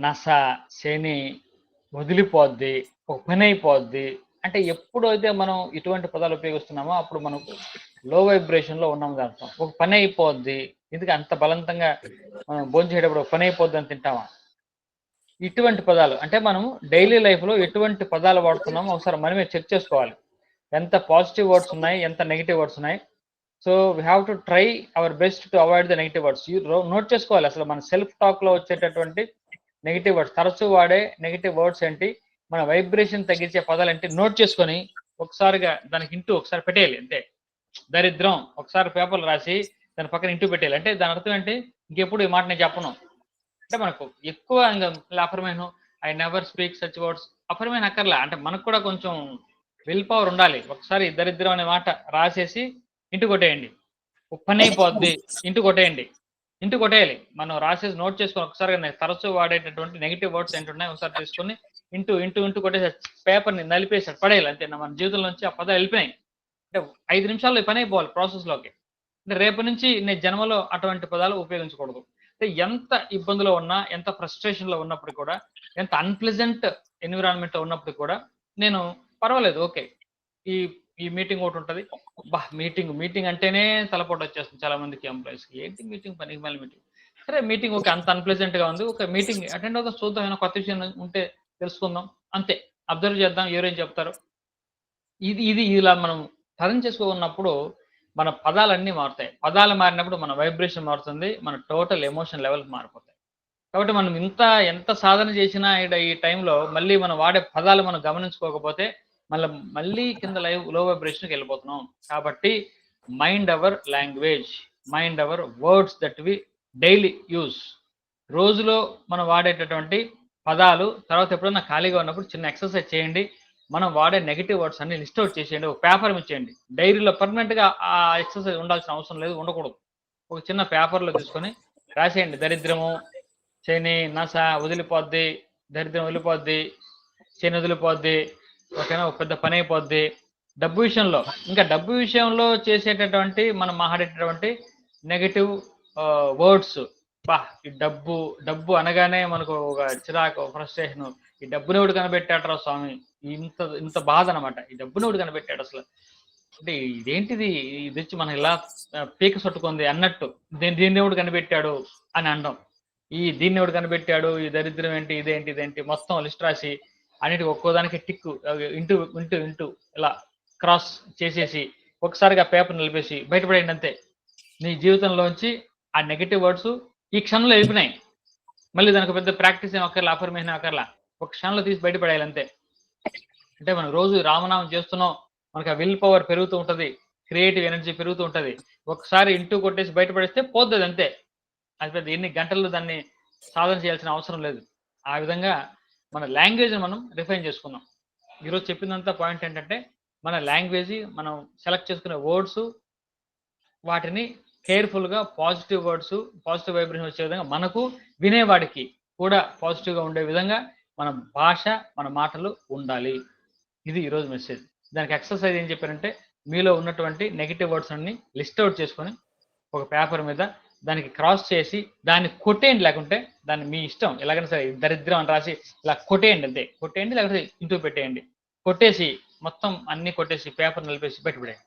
నస, శని, వదిలిపోద్ది, ఒక పనైపోద్ది. అంటే ఎప్పుడైతే మనం ఇటువంటి పదాలు ఉపయోగిస్తున్నామో అప్పుడు మనం లో వైబ్రేషన్‌లో ఉన్నామని అర్థం. ఒక పనైపోద్ది. ఎందుకు అంత బలవంతంగా మనం భోంచేసేటప్పుడు ఒక పనైపోద్ది అని తింటామా? ఇటువంటి పదాలు అంటే మనం డైలీ లైఫ్‌లో ఎటువంటి పదాలు వాడుతున్నామో ఒకసారి మనమే చెక్ చేసుకోవాలి. ఎంత పాజిటివ్ వర్డ్స్ ఉన్నాయి, ఎంత నెగెటివ్ వర్డ్స్ ఉన్నాయి. So, we have to try our best to avoid the negative words. Note చేసుకోవాలి అసలు మన సెల్ఫ్ టాక్‌లో వచ్చేటటువంటి నెగెటివ్ వర్డ్స్. తరచూ వాడే నెగెటివ్ వర్డ్స్ ఏంటి? మన వైబ్రేషన్ తగ్గించే పదాలేంటి? నోట్ చేసుకొని ఒకసారిగా దానికి ఇంటూ ఒకసారి పెట్టేయాలి అంతే. దరిద్రం ఒకసారి పేపర్‌లో రాసి దాని పక్కన ఇంటూ పెట్టేయాలి. అంటే దాని అర్థం ఏంటి? ఇంకెప్పుడు ఈ మాట నేను చెప్పను. అంటే మనకు ఎక్కువ affirmation I never speak such words affirmation అక్కర్లా. అంటే మనకు కూడా కొంచెం విల్ పవర్ ఉండాలి. ఒకసారి దరిద్రం అనే మాట రాసేసి ఇంటూ కొట్టేయండి. పనైపోద్ది ఇంటూ కొట్టేయండి. ఇంటూ కొట్టేయాలి. మనం రాసేసి నోట్ చేసుకొని ఒకసారిగా తరచూ వాడేటటువంటి నెగెటివ్ వర్డ్స్ ఏంటున్నాయో ఒకసారి తీసుకొని ఇంటూ కొట్టేసి పేపర్‌ని నలిపేసి పడేయాలి అంతే. మన జీవితంలో నుంచి ఆ పదాలు వెళ్ళిపోయినాయి. అంటే 5 నిమిషాల్లో ఈ పనైపోవాలి ప్రాసెస్‌లోకి. అంటే రేపటి నుంచి నేను జన్మలో అటువంటి పదాలు ఉపయోగించకూడదు. అంటే ఎంత ఇబ్బందిలో ఉన్నా, ఎంత ఫ్రస్ట్రేషన్‌లో ఉన్నప్పుడు కూడా, ఎంత అన్‌ప్లెజెంట్ ఎన్విరాన్మెంట్‌లో ఉన్నప్పుడు కూడా నేను పర్వాలేదు ఓకే. ఈ ఈ మీటింగ్ ఒకటుంటది. మీటింగ్ అంటేనే తలపోటొచ్చేస్తుంది చాలా మందికి ఎంప్లాయీస్‌కి. ఏంటి మీటింగ్ పనికిమాలిన మీటింగ్. సరే మీటింగ్ ఓకే. అంత అన్‌ప్లెజెంట్‌గా ఉంది. ఒక మీటింగ్ అటెండ్ అవుదాం చూద్దాం ఏమైనా కొత్త విషయం ఉంటే తెలుసుకుందాం. అంతే. అబ్జర్వ్ చేద్దాం ఎవరేం చెప్తారో. ఇది ఇలా మనం టర్న్ చేసుకున్నప్పుడు మన పదాలన్నీ మారుతాయి. పదాలు మారినప్పుడు మన వైబ్రేషన్ మారుతుంది. మన టోటల్ ఎమోషన్ లెవెల్స్ మారిపోతాయి. కాబట్టి మనం ఎంత సాధన చేసినా ఈ టైంలో మళ్ళీ మనం వాడే పదాలు మనం గమనించుకోకపోతే మళ్ళీ కింద లో వైబ్రేషన్‌కి వెళ్ళిపోతున్నాం. కాబట్టి mind our language. Mind our words that we daily use. రోజులో మనం వాడేటటువంటి పదాలు తర్వాత ఎప్పుడన్నా ఖాళీగా ఉన్నప్పుడు చిన్న ఎక్సర్సైజ్ చేయండి. మనం వాడే నెగెటివ్ వర్డ్స్ అన్ని లిస్ట్ ఔట్ చేసేయండి. ఒక పేపర్ ఇచ్చేయండి. డైరీలో పర్మనెంట్‌గా ఆ ఎక్సర్సైజ్ ఉండాల్సిన అవసరం లేదు. ఉండకూడదు. ఒక చిన్న పేపర్‌లో తీసుకొని రాసేయండి. దరిద్రము, శని, నస వదిలిపోద్ది. దరిద్రం వదిలిపోద్ది. శని వదిలిపోద్ది. ఓకేనా? ఒక పెద్ద పనైపోద్ది. డబ్బు విషయంలో ఇంకా డబ్బు విషయంలో చేసేటటువంటి మనం మాట్లాడేటటువంటి నెగెటివ్ వర్డ్స్ ఈ డబ్బు అనగానే మనకు ఒక చిరాకు, ఫ్రస్ట్రేషను. ఈ డబ్బునెవడు కనిపెట్టాడురా స్వామి! ఇంత ఇంత బాధనమాట. ఈ డబ్బునెవడు కనిపెట్టాడు అసలు. అంటే ఇదేంటిది ఇదొచ్చి మనం ఇలా పీక సొట్టుకుంది అన్నట్టు. దీన్నెవడు కనిపెట్టాడు అని అనడం. దీన్నెవడు కనిపెట్టాడు? ఈ దరిద్రం ఏంటి? ఇదేంటి? మొత్తం లిస్ట్ రాసి అన్నిటికి ఒక్కోదానికి టిక్కు ఇంటూ ఇలా క్రాస్ చేసేసి ఒకసారిగా పేపర్ నిలిపేసి బయటపడేయండి అంతే. నీ జీవితంలోంచి ఆ నెగెటివ్ వర్డ్స్ ఈ క్షణంలో వెళ్ళిపోయినాయి. మళ్ళీ దానికి పెద్ద ప్రాక్టీస్ ఏం అక్కర్లా, అఫర్మేషన్ అక్కర్లా. ఒక క్షణంలో తీసి బయటపడేయాలి అంతే. అంటే మనం రోజు రామనామం చేస్తున్నాం. మనకు ఆ విల్ పవర్ పెరుగుతూ ఉంటది. క్రియేటివ్ ఎనర్జీ పెరుగుతూ ఉంటది. ఒకసారి ఇంటూ కొట్టేసి బయటపడేస్తే పోద్దది అంతే. అది పెద్ద ఎన్ని గంటలు దాన్ని సాధన చేయాల్సిన అవసరం లేదు. ఆ విధంగా మన లాంగ్వేజ్ని మనం రిఫైన్ చేసుకుందాం. ఈరోజు చెప్పిందంతా పాయింట్ ఏంటంటే మన లాంగ్వేజ్ మనం సెలెక్ట్ చేసుకునే వర్డ్స్, వాటిని కేర్ఫుల్గా పాజిటివ్ వర్డ్స్, పాజిటివ్ వైబ్రేషన్ వచ్చే విధంగా మనకు వినేవాడికి కూడా పాజిటివ్గా ఉండే విధంగా మన భాష, మన మాటలు ఉండాలి. ఇది ఈరోజు మెసేజ్. దానికి ఎక్సర్సైజ్ ఏం చెప్పారంటే మీలో ఉన్నటువంటి నెగిటివ్ వర్డ్స్ అన్ని లిస్ట్ అవుట్ చేసుకొని ఒక పేపర్ మీద దానికి క్రాస్ చేసి దాన్ని కొట్టేయండి, లేకుంటే దాన్ని మీ ఇష్టం ఎలాగైనా సరే దరిద్రం అని రాసి ఇలా కొట్టేయండి, అంతే కొట్టేయండి, లేకపోతే ఇంటూ పెట్టేయండి. కొట్టేసి మొత్తం అన్ని కొట్టేసి పేపర్ నిలిపేసి పెట్టిపడేయండి.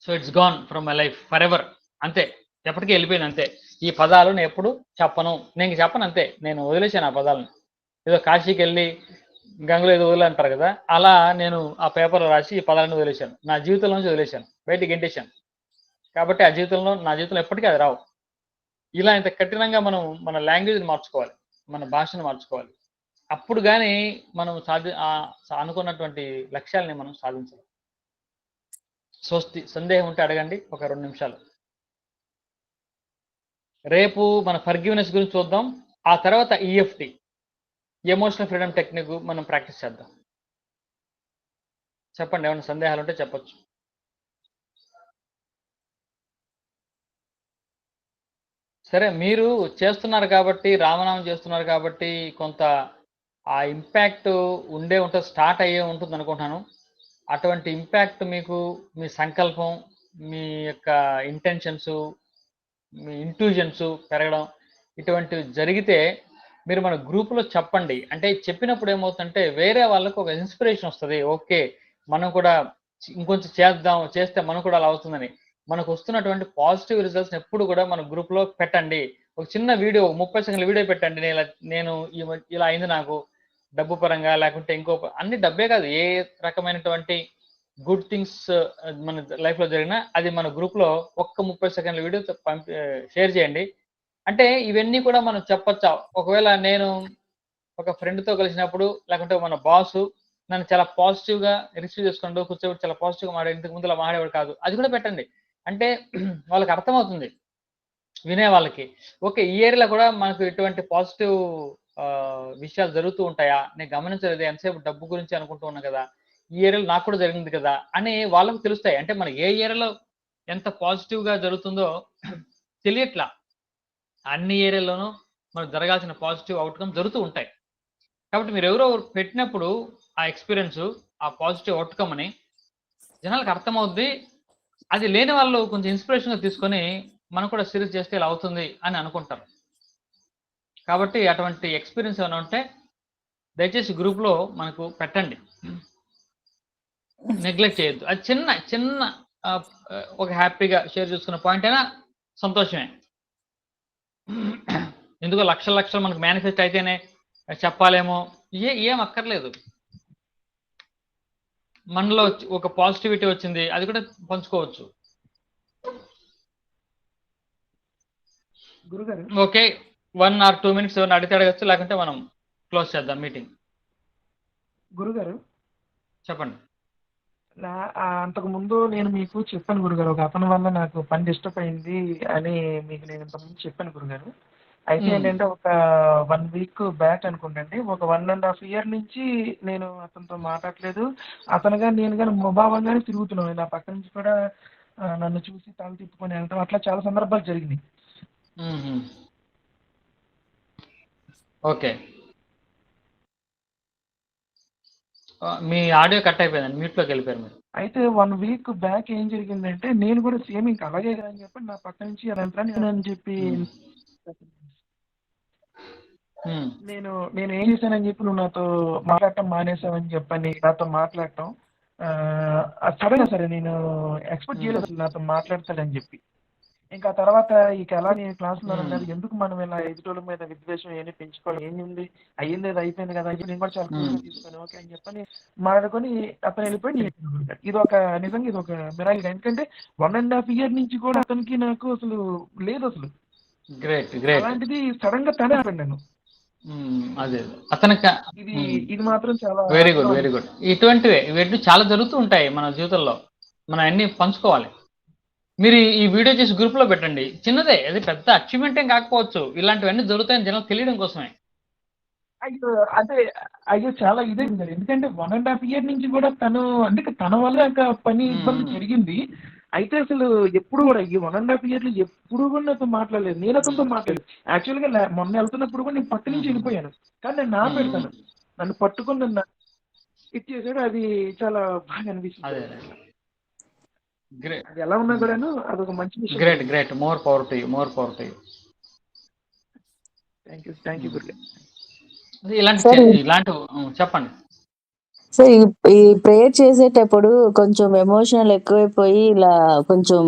So it's gone from my life forever, అంతే, ఎప్పటికీ వెళ్ళిపోయింది అంతే. ఈ పదాలు నేను ఎప్పుడు చెప్పను, నేను చెప్పను, అంతే, నేను వదిలేశాను ఆ పదాలను. ఏదో కాశీకి వెళ్ళి గంగలో ఏదో వదిలే అంటారు కదా, అలా నేను ఆ పేపర్లో రాసి ఈ పదాలను వదిలేశాను, నా జీవితంలోంచి వదిలేశాను, బయటికి గెంటేశాను. కాబట్టి ఆ జీవితంలో నా జీవితంలో ఎప్పటికీ అది రావు. ఇలా ఇంత కఠినంగా మనం మన లాంగ్వేజ్ని మార్చుకోవాలి, మన భాషను మార్చుకోవాలి. అప్పుడు కానీ మనం అనుకున్నటువంటి లక్ష్యాలని మనం సాధించాలి. స్వస్తి. సందేహం ఉంటే అడగండి, ఒక 2 నిమిషాలు. రేపు మన ఫర్గివ్నెస్ గురించి చూద్దాం. ఆ తర్వాత ఈఎఫ్టి, ఎమోషనల్ ఫ్రీడమ్ టెక్నిక్ మనం ప్రాక్టీస్ చేద్దాం. చెప్పండి, ఏమైనా సందేహాలు ఉంటే చెప్పొచ్చు. సరే, మీరు చేస్తున్నారు కాబట్టి, రామనామం చేస్తున్నారు కాబట్టి కొంత ఆ ఇంపాక్ట్ ఉండే ఉంటుంది, స్టార్ట్ అయ్యే ఉంటుంది అనుకుంటున్నాను. అటువంటి ఇంపాక్ట్ మీకు మీ సంకల్పం, మీ యొక్క ఇంటెన్షన్స్, మీ ఇంట్యూజన్స్ పెరగడం ఇటువంటివి జరిగితే మీరు మన గ్రూపులో చెప్పండి. అంటే చెప్పినప్పుడు ఏమవుతుందంటే వేరే వాళ్ళకు ఒక ఇన్స్పిరేషన్ వస్తుంది. ఓకే, మనం కూడా ఇంకొంచెం చేద్దాం, చేస్తే మనం కూడా అలా అవుతుందని. మనకు వస్తున్నటువంటి పాజిటివ్ రిజల్ట్స్ ఎప్పుడు కూడా మన గ్రూప్లో పెట్టండి. ఒక చిన్న వీడియో, 30 సెకండ్ల వీడియో పెట్టండి. నేను ఇలా అయింది నాకు, డబ్బు పరంగా, లేకుంటే ఇంకో అన్ని డబ్బే కాదు, ఏ రకమైనటువంటి గుడ్ థింగ్స్ మన లైఫ్లో జరిగినా అది మన గ్రూప్లో ఒక్క 30 సెకండ్ల వీడియో షేర్ చేయండి. అంటే ఇవన్నీ కూడా మనం చెప్పొచ్చా? ఒకవేళ నేను ఒక ఫ్రెండ్‌తో కలిసినప్పుడు, లేకుంటే మన బాసు నన్ను చాలా పాజిటివ్‌గా రిసీవ్ చేసుకుంటూ కూర్చోబెట్టి చాలా పాజిటివ్‌గా మాట్లాడి, ఇంతకు ముందు ఇలా మాట్లాడేవాడు కాదు, అది కూడా పెట్టండి. అంటే వాళ్ళకి అర్థమవుతుంది, వినే వాళ్ళకి. ఓకే, ఈ ఏరియాలో కూడా మనకు ఇటువంటి పాజిటివ్ విషయాలు జరుగుతూ ఉంటాయా? నేను గమనించలేదు, ఎంతసేపు డబ్బు గురించి అనుకుంటూ ఉన్నా కదా, ఈ ఏరియాలో నాకు కూడా జరిగింది కదా అని వాళ్ళకు తెలుస్తాయి. అంటే మన ఏ ఏరియాలో ఎంత పాజిటివ్‌గా జరుగుతుందో తెలియట్లా. అన్ని ఏరియాల్లోనూ మనకు జరగాల్సిన పాజిటివ్ అవుట్‌కమ్ జరుగుతూ ఉంటాయి. కాబట్టి మీరెవరో పెట్టినప్పుడు ఆ ఎక్స్‌పీరియన్స్, ఆ పాజిటివ్ అవుట్‌కమ్ అని జనాలకు అర్థమవుద్ది. అది లేని వాళ్ళు కొంచెం ఇన్స్పిరేషన్‌గా తీసుకొని మనం కూడా సీరీస్ చేస్తే ఇలా అవుతుంది అని అనుకుంటారు. కాబట్టి అటువంటి ఎక్స్‌పీరియన్స్ ఏమైనా ఉంటే దయచేసి గ్రూప్‌లో మనకు పెట్టండి. నెగ్లెక్ట్ చేయొద్దు. అది చిన్న ఒక హ్యాపీగా షేర్ చేసుకున్న పాయింట్ అయినా సంతోషమే. ఎందుకో లక్షలు మనకు మేనిఫెస్ట్ అయితేనే చెప్పాలేమో, ఏం అక్కర్లేదు. మనలో ఒక పాజిటివిటీ వచ్చింది, అది కూడా పంచుకోవచ్చు. గురుగారు, ఓకే, 1 or 2 minutes ఏమైనా అడిగితే అడగచ్చు, లేకుంటే మనం క్లోజ్ చేద్దాం మీటింగ్. గురుగారు, చెప్పండి. అంతకు ముందు నేను మీకు చెప్పాను గురుగారు, ఒక అతని వల్ల నాకు పని డిస్టర్బ్ అయింది అని మీకు నేను ఇంతకుముందు చెప్పాను గురుగారు. అయితే ఏంటంటే ఒక 1 week బ్యాక్ అనుకుంటండి, ఒక 1.5 year నుంచి నేను అతనితో మాట్లాడలేదు. అతను కానీ నేను కానీ ముభావంగానే తిరుగుతున్నాను. నా పక్క నుంచి కూడా నన్ను చూసి తల తిప్పుకొని వెళ్ళడం, అట్లా చాలా సందర్భాలు జరిగినాయి. ఓకే, మీ ఆడియో కట్ అయిపోయిందండి, మ్యూట్లోకి వెళ్ళిపోయారు మీరు. అయితే 1 week బ్యాక్ ఏం జరిగిందంటే నేను కూడా సేమ్ ఇంకా అలాగే కదా అని చెప్పి నా పక్క నుంచి అని చెప్పి నేను ఏం చేశానని చెప్పి నువ్వు నాతో మాట్లాడటం మానేసావని చెప్పని నాతో మాట్లాడటం సడన్గా సరే నేను ఎక్స్పెక్ట్ చేయలేదు అసలు నాతో మాట్లాడతాడని చెప్పి. ఇంకా తర్వాత ఇక ఎలా నేను క్లాసులో అన్నారు, ఎందుకు మనం ఇలా ఎదుటోళ్ళ మీద విద్వేషం ఏమి పెంచుకోవాలి, ఏమి ఉంది, అయ్యింది ఏదో అయిపోయింది కదా అని నేను కూడా చాలా కూల్గా తీసుకొని ఓకే అని చెప్పని మాట్లాడుకొని అతను వెళ్ళిపోయి. ఇది ఒక నిజంగా ఇది ఒక మిరాకిల్. ఎందుకంటే 1.5 year నుంచి కూడా అతనికి నాకు అసలు లేదు అసలు. అలాంటిది సడన్ గా తనే ఆపండి. అదే అతనికి ఇది మాత్రం చాలా వెరీ గుడ్. ఇటువంటివి చాలా జరుగుతూ ఉంటాయి మన జీవితంలో, మనం అన్ని పంచుకోవాలి. మీరు ఈ వీడియో చేసి గ్రూప్లో పెట్టండి. చిన్నదే, అది పెద్ద అచీవ్మెంట్ ఏం కాకపోవచ్చు. ఇలాంటివన్నీ జరుగుతాయని జనాలు తెలియడం కోసమే. అయ్యో అదే అయ్యో చాలా ఇదైంది సార్. ఎందుకంటే 1.5 year నుంచి కూడా తను అంటే తన వల్ల ఇంకా పని ఇబ్బంది జరిగింది. అయితే అసలు ఎప్పుడు కూడా ఈ 1.5 year ఎప్పుడు కూడా నాతో మాట్లాడలేదు. నేను అతనితో మాట్లాడలేదు. యాక్చువల్గా మొన్న వెళ్తున్నప్పుడు కూడా నేను పక్క నుంచి వెళ్ళిపోయాను. కానీ నేను నా పెడతాను. నన్ను పట్టుకుని నన్ను ఇచ్చేసాడు. అది చాలా బాగా అనిపిస్తుంది. అదే గ్రేట్, అది ఎలా ఉన్నా కూడాను అదొక మంచి విషయం. Great great, more power to you, more power to you. Thank you గురుగారు. ఇలాంటి చెప్పండి. సో ఈ ప్రేయర్ చేసేటప్పుడు కొంచెం ఎమోషనల్ ఎక్కువైపోయి ఇలా కొంచెం